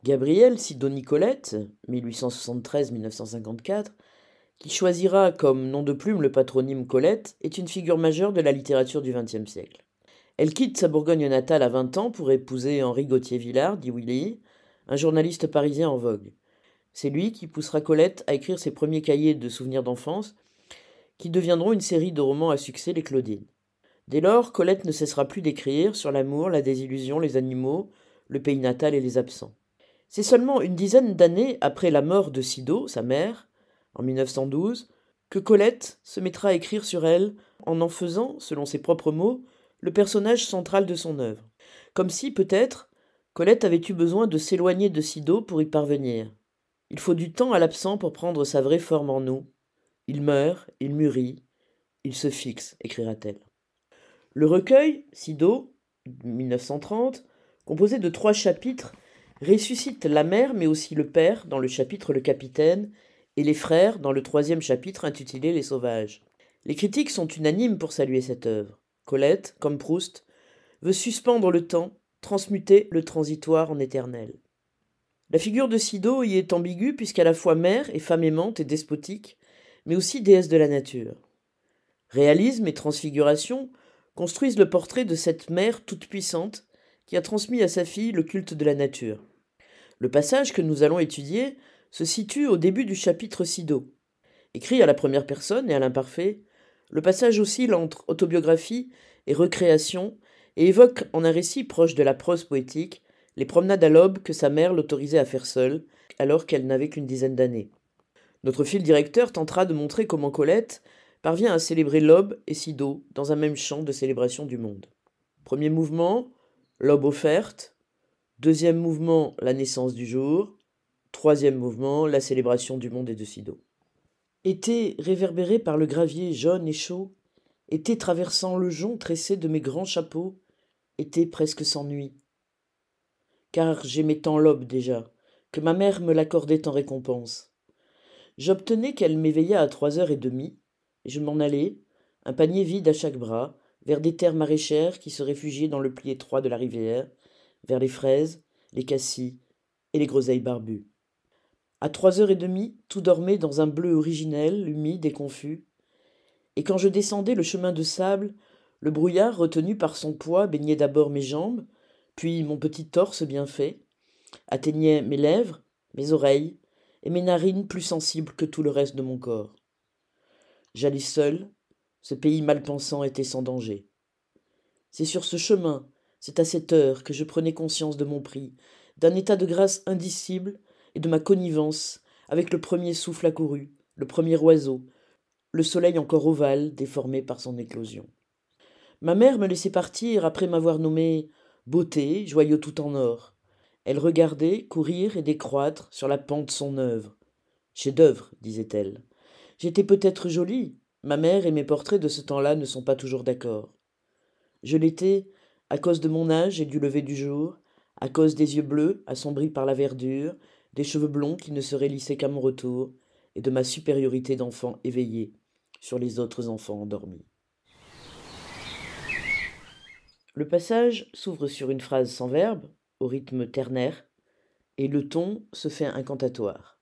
Gabriel Sidonie Colette, 1873-1954, qui choisira comme nom de plume le patronyme Colette, est une figure majeure de la littérature du XXe siècle. Elle quitte sa Bourgogne natale à 20 ans pour épouser Henri Gauthier-Villard, dit Willy, un journaliste parisien en vogue. C'est lui qui poussera Colette à écrire ses premiers cahiers de souvenirs d'enfance, qui deviendront une série de romans à succès, les Claudines. Dès lors, Colette ne cessera plus d'écrire sur l'amour, la désillusion, les animaux, le pays natal et les absents. C'est seulement une dizaine d'années après la mort de Sido, sa mère, en 1912, que Colette se mettra à écrire sur elle en faisant, selon ses propres mots, le personnage central de son œuvre. Comme si, peut-être, Colette avait eu besoin de s'éloigner de Sido pour y parvenir. Il faut du temps à l'absent pour prendre sa vraie forme en nous. Il meurt, il mûrit, il se fixe, écrira-t-elle. Le recueil, Sido, 1930, composé de 3 chapitres, ressuscite la mère mais aussi le père dans le chapitre Le Capitaine et les frères dans le 3e chapitre intitulé Les Sauvages. Les critiques sont unanimes pour saluer cette œuvre. Colette, comme Proust, veut suspendre le temps, transmuter le transitoire en éternel. La figure de Sido y est ambiguë puisqu'à la fois mère et femme aimante et despotique, mais aussi déesse de la nature. Réalisme et transfiguration construisent le portrait de cette mère toute-puissante qui a transmis à sa fille le culte de la nature. Le passage que nous allons étudier se situe au début du chapitre Sido. Écrit à la première personne et à l'imparfait, le passage oscille entre autobiographie et recréation et évoque en un récit proche de la prose poétique les promenades à l'aube que sa mère l'autorisait à faire seule, alors qu'elle n'avait qu'une dizaine d'années. Notre fil directeur tentera de montrer comment Colette parvient à célébrer l'aube et Sido dans un même chant de célébration du monde. Premier mouvement, l'aube offerte. Deuxième mouvement, la naissance du jour. Troisième mouvement, la célébration du monde et de Sido. Été réverbéré par le gravier jaune et chaud, été traversant le jonc tressé de mes grands chapeaux, été presque sans nuit. Car j'aimais tant l'aube déjà, que ma mère me l'accordait en récompense. J'obtenais qu'elle m'éveillât à 3h30, et je m'en allais, un panier vide à chaque bras, vers des terres maraîchères qui se réfugiaient dans le pli étroit de la rivière, vers les fraises, les cassis et les groseilles barbues. À 3h30, tout dormait dans un bleu originel, humide et confus, et quand je descendais le chemin de sable, le brouillard retenu par son poids baignait d'abord mes jambes, puis mon petit torse bien fait, atteignait mes lèvres, mes oreilles, et mes narines plus sensibles que tout le reste de mon corps. J'allais seul, ce pays mal pensant était sans danger. C'est sur ce chemin, c'est à cette heure que je prenais conscience de mon prix, d'un état de grâce indicible et de ma connivence avec le premier souffle accouru, le premier oiseau, le soleil encore ovale déformé par son éclosion. Ma mère me laissait partir après m'avoir nommé beauté, joyau tout en or. Elle regardait courir et décroître sur la pente son œuvre. Chef-d'œuvre, disait-elle. J'étais peut-être jolie. Ma mère et mes portraits de ce temps-là ne sont pas toujours d'accord. Je l'étais à cause de mon âge et du lever du jour, à cause des yeux bleus assombris par la verdure, des cheveux blonds qui ne seraient lissés qu'à mon retour, et de ma supériorité d'enfant éveillé sur les autres enfants endormis. Le passage s'ouvre sur une phrase sans verbe, au rythme ternaire, et le ton se fait incantatoire.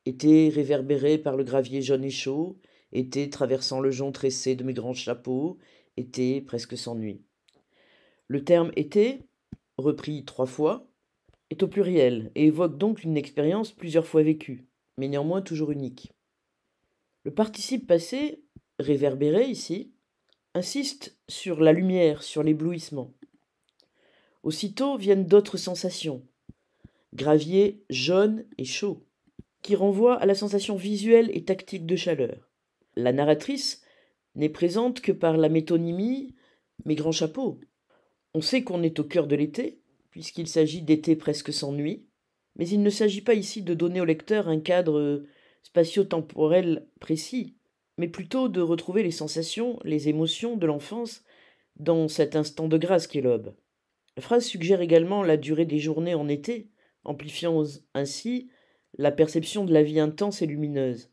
Été réverbéré par le gravier jaune et chaud, été traversant le jonc tressé de mes grands chapeaux, été presque sans nuit. Le terme été, repris 3 fois, est au pluriel et évoque donc une expérience plusieurs fois vécue, mais néanmoins toujours unique. Le participe passé, réverbéré ici, insiste sur la lumière, sur l'éblouissement. Aussitôt viennent d'autres sensations, gravier jaune et chaud, qui renvoient à la sensation visuelle et tactique de chaleur. La narratrice n'est présente que par la métonymie « mes grands chapeaux ». On sait qu'on est au cœur de l'été, puisqu'il s'agit d'été presque sans nuit, mais il ne s'agit pas ici de donner au lecteur un cadre spatio-temporel précis, mais plutôt de retrouver les sensations, les émotions de l'enfance dans cet instant de grâce qu'est l'aube. La phrase suggère également la durée des journées en été, amplifiant ainsi la perception de la vie intense et lumineuse,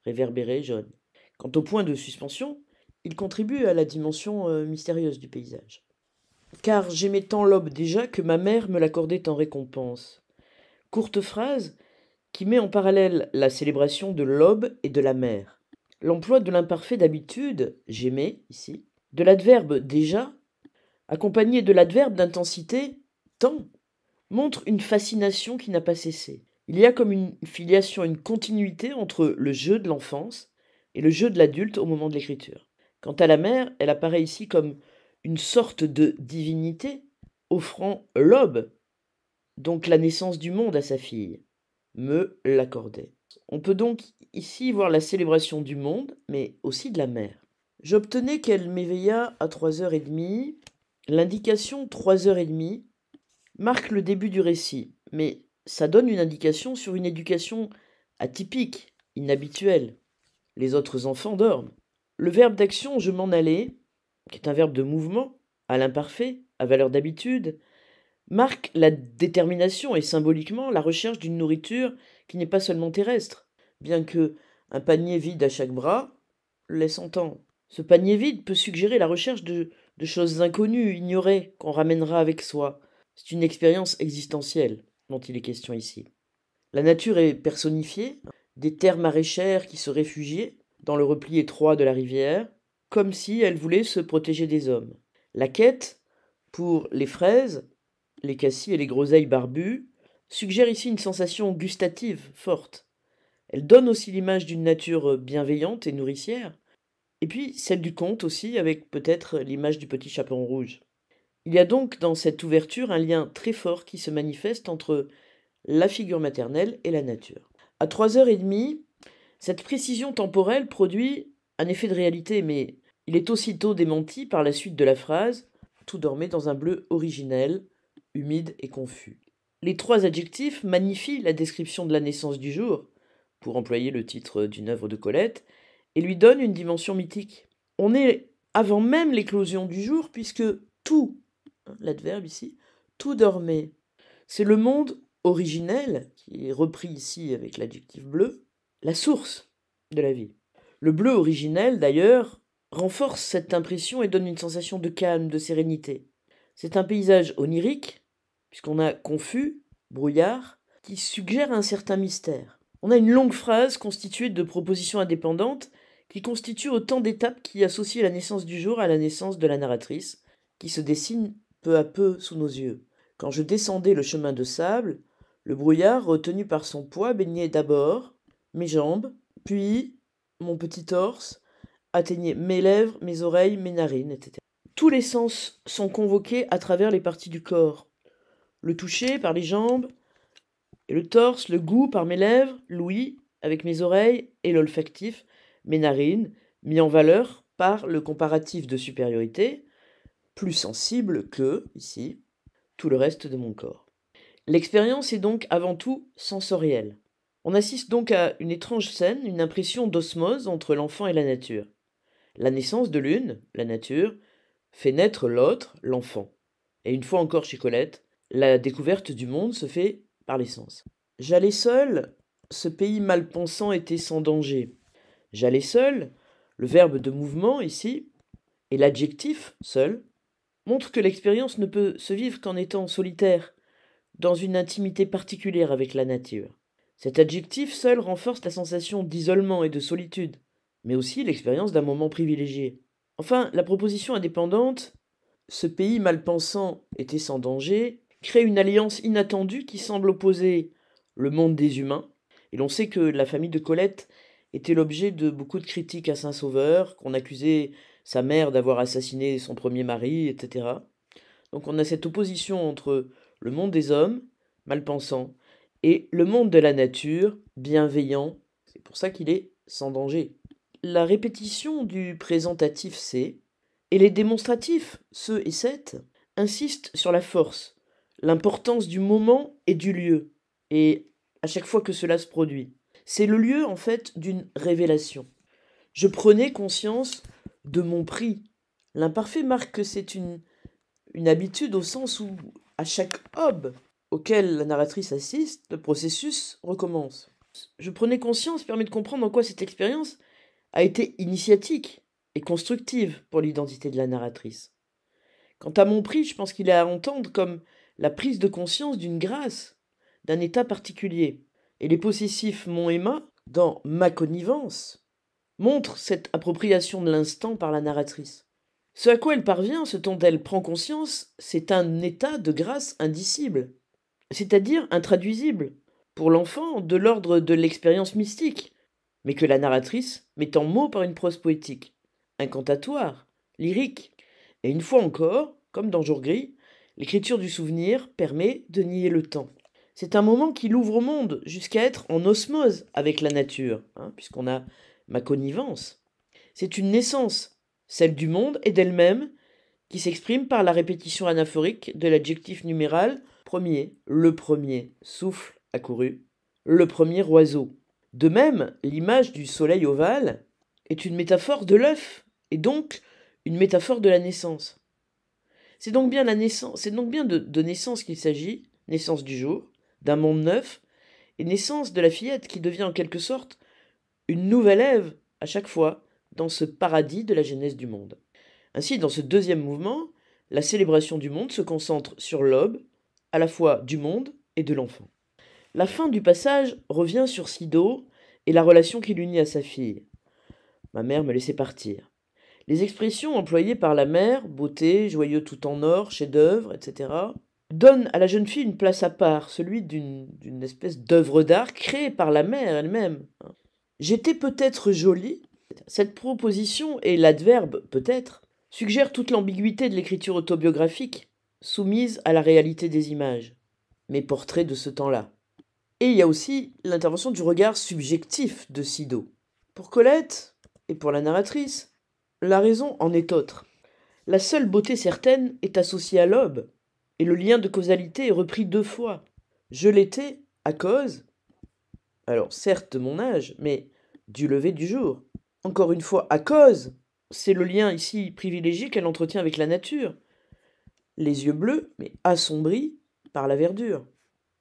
réverbérée, jaune. Quant au point de suspension, il contribue à la dimension mystérieuse du paysage. Car j'aimais tant l'aube déjà que ma mère me l'accordait en récompense. Courte phrase qui met en parallèle la célébration de l'aube et de la mer. L'emploi de l'imparfait d'habitude, j'aimais ici, de l'adverbe déjà, accompagné de l'adverbe d'intensité, tant, montre une fascination qui n'a pas cessé. Il y a comme une filiation, une continuité entre le jeu de l'enfance et le jeu de l'adulte au moment de l'écriture. Quant à la mère, elle apparaît ici comme une sorte de divinité offrant l'aube, donc la naissance du monde à sa fille, me l'accordait. On peut donc ici voir la célébration du monde, mais aussi de la mère. J'obtenais qu'elle m'éveilla à 3h30. L'indication 3h30 marque le début du récit, mais ça donne une indication sur une éducation atypique, inhabituelle. Les autres enfants dorment. Le verbe d'action je m'en allais, qui est un verbe de mouvement, à l'imparfait, à valeur d'habitude, marque la détermination et symboliquement la recherche d'une nourriture qui n'est pas seulement terrestre, bien que un panier vide à chaque bras laisse entendre. Ce panier vide peut suggérer la recherche de choses inconnues, ignorées, qu'on ramènera avec soi. C'est une expérience existentielle dont il est question ici. La nature est personnifiée, des terres maraîchères qui se réfugiaient dans le repli étroit de la rivière, comme si elle voulait se protéger des hommes. La quête, pour les fraises, les cassis et les groseilles barbues, suggère ici une sensation gustative forte. Elle donne aussi l'image d'une nature bienveillante et nourricière, et puis celle du conte aussi, avec peut-être l'image du petit chaperon rouge. Il y a donc dans cette ouverture un lien très fort qui se manifeste entre la figure maternelle et la nature. À 3h30, cette précision temporelle produit un effet de réalité, mais il est aussitôt démenti par la suite de la phrase « Tout dormait dans un bleu originel, humide et confus ». Les 3 adjectifs magnifient la description de la naissance du jour, pour employer le titre d'une œuvre de Colette, et lui donnent une dimension mythique. On est avant même l'éclosion du jour, puisque tout, l'adverbe ici, tout dormait. C'est le monde originel, qui est repris ici avec l'adjectif bleu, la source de la vie. Le bleu originel, d'ailleurs, renforce cette impression et donne une sensation de calme, de sérénité. C'est un paysage onirique, puisqu'on a confus, brouillard, qui suggère un certain mystère. On a une longue phrase constituée de propositions indépendantes qui constituent autant d'étapes qui associent la naissance du jour à la naissance de la narratrice, qui se dessine peu à peu sous nos yeux. Quand je descendais le chemin de sable, le brouillard, retenu par son poids, baignait d'abord mes jambes, puis mon petit torse, atteignait mes lèvres, mes oreilles, mes narines, etc. Tous les sens sont convoqués à travers les parties du corps. Le toucher par les jambes, et le torse, le goût par mes lèvres, l'ouïe avec mes oreilles, et l'olfactif, mes narines, mis en valeur par le comparatif de supériorité, plus sensible que, ici, tout le reste de mon corps. L'expérience est donc avant tout sensorielle. On assiste donc à une étrange scène, une impression d'osmose entre l'enfant et la nature. La naissance de l'une, la nature, fait naître l'autre, l'enfant. Et une fois encore chez Colette, la découverte du monde se fait par les sens. J'allais seul, ce pays mal pensant était sans danger. J'allais seul, le verbe de mouvement ici, et l'adjectif seul, montre que l'expérience ne peut se vivre qu'en étant solitaire, dans une intimité particulière avec la nature. Cet adjectif seul renforce la sensation d'isolement et de solitude, mais aussi l'expérience d'un moment privilégié. Enfin, la proposition indépendante, ce pays mal pensant était sans danger, crée une alliance inattendue qui semble opposer le monde des humains, et l'on sait que la famille de Colette était l'objet de beaucoup de critiques à Saint-Sauveur, qu'on accusait sa mère d'avoir assassiné son premier mari, etc. Donc on a cette opposition entre le monde des hommes, mal pensant, et le monde de la nature, bienveillant. C'est pour ça qu'il est sans danger. La répétition du présentatif C et les démonstratifs, ce et cette, insistent sur la force, l'importance du moment et du lieu, et à chaque fois que cela se produit. C'est le lieu, en fait, d'une révélation. Je prenais conscience de mon prix. L'imparfait marque que c'est une habitude au sens où, à chaque aube auquel la narratrice assiste, le processus recommence. Je prenais conscience permet de comprendre en quoi cette expérience a été initiatique et constructive pour l'identité de la narratrice. Quant à mon prix, je pense qu'il est à entendre comme la prise de conscience d'une grâce, d'un état particulier. Et les possessifs mon Emma, dans Ma connivence, montrent cette appropriation de l'instant par la narratrice. Ce à quoi elle parvient, ce dont elle prend conscience, c'est un état de grâce indicible, c'est-à-dire intraduisible, pour l'enfant de l'ordre de l'expérience mystique, mais que la narratrice met en mots par une prose poétique, incantatoire, lyrique, et une fois encore, comme dans Jour gris, l'écriture du souvenir permet de nier le temps. C'est un moment qui l'ouvre au monde jusqu'à être en osmose avec la nature, puisqu'on a ma connivence. C'est une naissance, celle du monde et d'elle-même, qui s'exprime par la répétition anaphorique de l'adjectif numéral premier. Le premier souffle accouru, le premier oiseau. De même, l'image du soleil ovale est une métaphore de l'œuf, et donc une métaphore de la naissance. C'est donc bien de naissance qu'il s'agit, naissance du jour, d'un monde neuf, et naissance de la fillette qui devient en quelque sorte une nouvelle Ève à chaque fois dans ce paradis de la genèse du monde. Ainsi, dans ce deuxième mouvement, la célébration du monde se concentre sur l'aube, à la fois du monde et de l'enfant. La fin du passage revient sur Sido et la relation qui l'unit à sa fille. Ma mère me laissait partir. Les expressions employées par la mère, beauté, joyeux tout en or, chef-d'œuvre, etc., donnent à la jeune fille une place à part, celui d'une espèce d'œuvre d'art créée par la mère elle-même. J'étais peut-être jolie. Cette proposition et l'adverbe peut-être suggèrent toute l'ambiguïté de l'écriture autobiographique, soumise à la réalité des images, mes portraits de ce temps-là. Et il y a aussi l'intervention du regard subjectif de Sido. Pour Colette, et pour la narratrice, la raison en est autre. La seule beauté certaine est associée à l'aube, et le lien de causalité est repris 2 fois. Je l'étais à cause, alors certes de mon âge, mais du lever du jour. Encore une fois, à cause, c'est le lien ici privilégié qu'elle entretient avec la nature. Les yeux bleus, mais assombris par la verdure.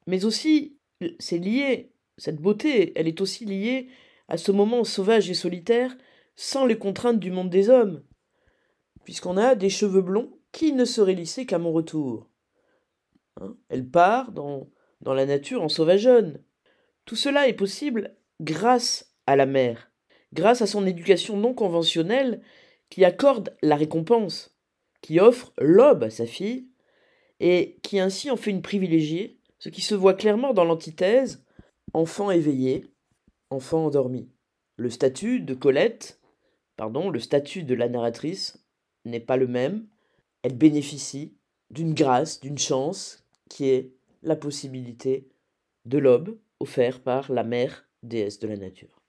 Mais aussi, c'est lié, cette beauté, elle est aussi liée à ce moment sauvage et solitaire, sans les contraintes du monde des hommes, puisqu'on a des cheveux blonds qui ne seraient lissés qu'à mon retour. Elle part dans la nature en sauvageonne. Tout cela est possible grâce à la mère, grâce à son éducation non conventionnelle qui accorde la récompense, qui offre l'aube à sa fille, et qui ainsi en fait une privilégiée, ce qui se voit clairement dans l'antithèse enfant éveillé, enfant endormi. Le statut de le statut de la narratrice n'est pas le même. Elle bénéficie d'une grâce, d'une chance, qui est la possibilité de l'aube offert par la mère, déesse de la nature.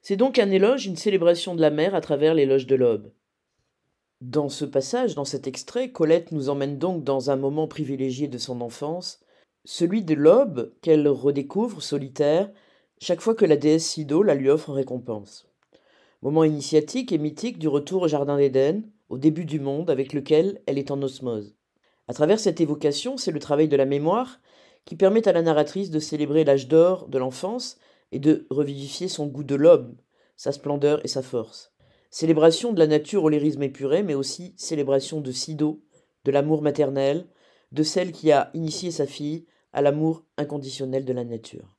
C'est donc un éloge, une célébration de la mère à travers l'éloge de l'aube. Dans ce passage, dans cet extrait, Colette nous emmène donc dans un moment privilégié de son enfance, celui de l'aube qu'elle redécouvre solitaire chaque fois que la déesse Sido la lui offre en récompense. Moment initiatique et mythique du retour au Jardin d'Éden, au début du monde avec lequel elle est en osmose. À travers cette évocation, c'est le travail de la mémoire qui permet à la narratrice de célébrer l'âge d'or de l'enfance et de revivifier son goût de l'aube, sa splendeur et sa force. Célébration de la nature au lyrisme épuré, mais aussi célébration de Sido, de l'amour maternel, de celle qui a initié sa fille à l'amour inconditionnel de la nature.